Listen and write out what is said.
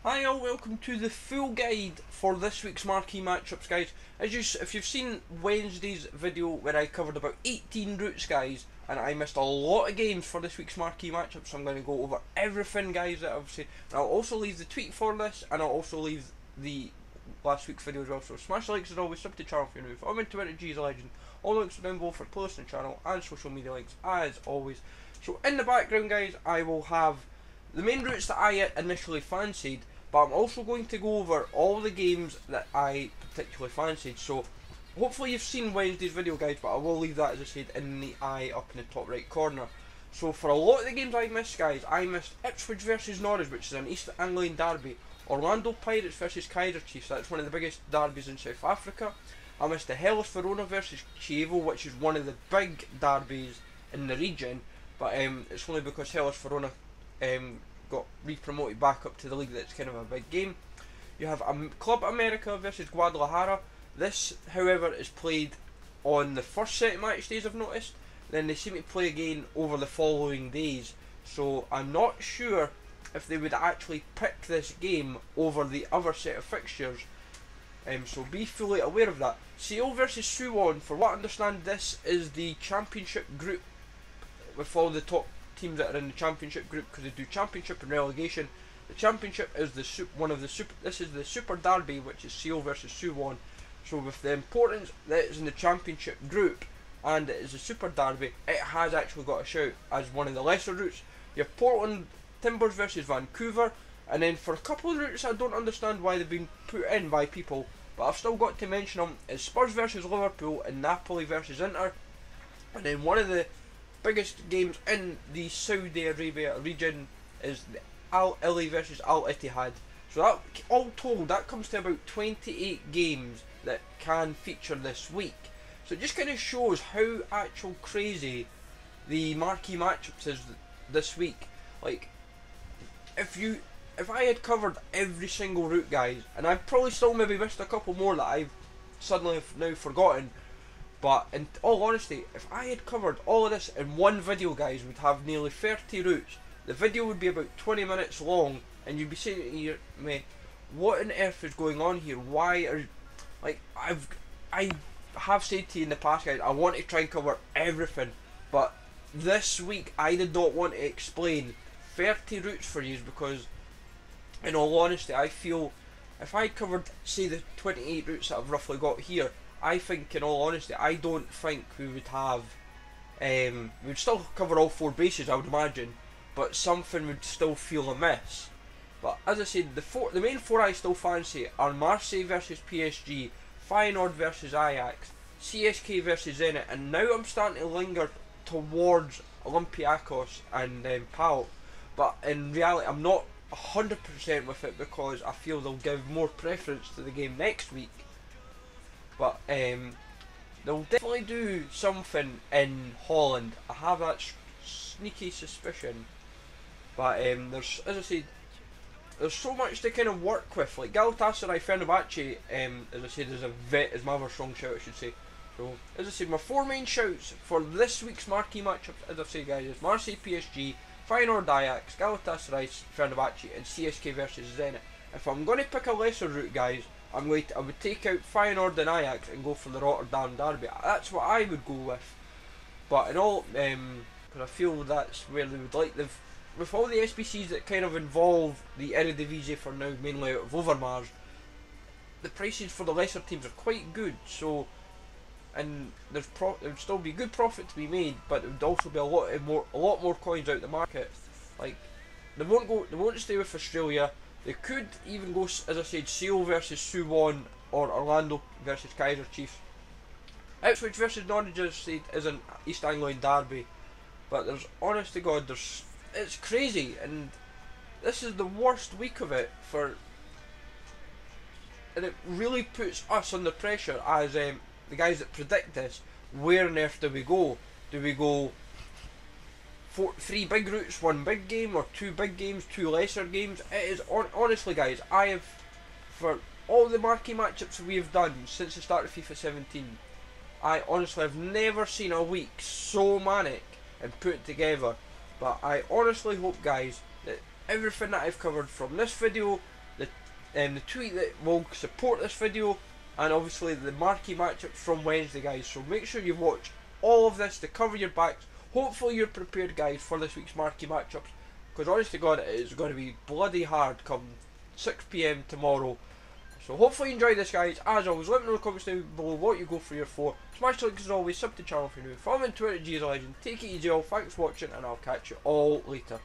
Hi all, welcome to the full guide for this week's marquee matchups, guys. If you've seen Wednesday's video where I covered about 18 routes, guys, and I missed a lot of games for this week's marquee matchups, so I'm going to go over everything, guys, that I've said. And I'll also leave the tweet for this, and I'll also leave the last week's video as well. So smash the likes as always, sub to the channel if you're new. I'm into Twitter, G's a legend. All links are down below for playlist and channel and social media links as always. So in the background, guys, I will have the main routes that I initially fancied, but I'm also going to go over all the games that I particularly fancied. So hopefully you've seen Wednesday's video, guys, but I will leave that, as I said, in the eye up in the top right corner. So for a lot of the games I missed, guys, I missed Ipswich versus Norwich, which is an East Anglian derby. Orlando Pirates versus Kaiser Chiefs, that's one of the biggest derbies in South Africa. I missed the Hellas Verona versus Chievo, which is one of the big derbies in the region, but it's only because Hellas Verona got re-promoted back up to the league that's kind of a big game. You have Club America versus Guadalajara. This, however, is played on the first set of match days, I've noticed. Then they seem to play again over the following days. So I'm not sure if they would actually pick this game over the other set of fixtures. So be fully aware of that. Seoul versus Suwon. For what I understand, this is the championship group with all the top teams that are in the championship group, because they do championship and relegation. The championship is this is the Super Derby, which is Seoul versus Suwon. So with the importance that it's in the championship group and it is a Super Derby, it has actually got a shout as one of the lesser routes. You have Portland Timbers versus Vancouver, and then for a couple of routes I don't understand why they've been put in by people, but I've still got to mention them. It's Spurs versus Liverpool and Napoli versus Inter, and then one of the biggest games in the Saudi Arabia region is the Al Ahly versus Al Ittihad. So that, all told, that comes to about 28 games that can feature this week. So it just kind of shows how actual crazy the marquee matchups is this week. Like, if I had covered every single route, guys, and I've probably still maybe missed a couple more that I've suddenly now forgotten, but in all honesty, if I had covered all of this in one video, guys, we'd have nearly 30 routes. The video would be about 20 minutes long, and you'd be saying to me, what on earth is going on here? Why are, like, I have said to you in the past, guys, I want to try and cover everything, but this week I did not want to explain 30 routes for you, because in all honesty, I feel if I covered, say, the 28 routes that I've roughly got here, I think, in all honesty, I don't think we would have, we'd still cover all four bases, I would imagine, but something would still feel amiss. But as I said, the main four I still fancy are Marseille versus PSG, Feyenoord versus Ajax, CSK versus Zenit, and now I'm starting to linger towards Olympiacos and PAOK, but in reality I'm not 100% with it, because I feel they'll give more preference to the game next week. But they'll definitely do something in Holland. I have that sneaky suspicion. But there's, as I said, there's so much to kind of work with. Like Galatasaray, Fenerbahce, as I said, is my other strong shout, I should say. So, as I said, my four main shouts for this week's marquee matchup, as I've said, guys, is Marseille PSG, Feyenoord Ajax, Galatasaray Fenerbahce, and CSK versus Zenit. If I'm going to pick a lesser route, guys, I would take out Feyenoord and Ajax and go for the Rotterdam derby. That's what I would go with. But in all, because I feel that's where they would like, with all the SBCs that kind of involve the Eredivisie for now, mainly out of Overmars, the prices for the lesser teams are quite good. So, and there would still be good profit to be made, but there would also be a lot more coins out the market. Like, they won't stay with Australia. They could even go, as I said, Seoul versus Suwon or Orlando versus Kaiser Chiefs. Ipswich versus Norwich, as I said, is an East Anglian derby, but there's, honest to God, it's crazy, and this is the worst week of it and it really puts us under pressure as the guys that predict this. Where on earth do we go? Do we go three big routes, one big game, or two big games, two lesser games? It is honestly, guys, I have, for all the marquee matchups we have done since the start of FIFA 17, I honestly have never seen a week so manic and put together. But I honestly hope, guys, that everything that I've covered from this video the tweet that will support this video, and obviously the marquee matchups from Wednesday, guys. So make sure you watch all of this to cover your backs. Hopefully you're prepared, guys, for this week's marquee matchups, because honest to God, it is going to be bloody hard come 6 PM tomorrow. So hopefully you enjoyed this, guys. As always, let me know in the comments down below what you go for your 4. Smash the like as always, sub to the channel if you're new. Follow me on Twitter, GSLegend. Take it easy all, thanks for watching, and I'll catch you all later.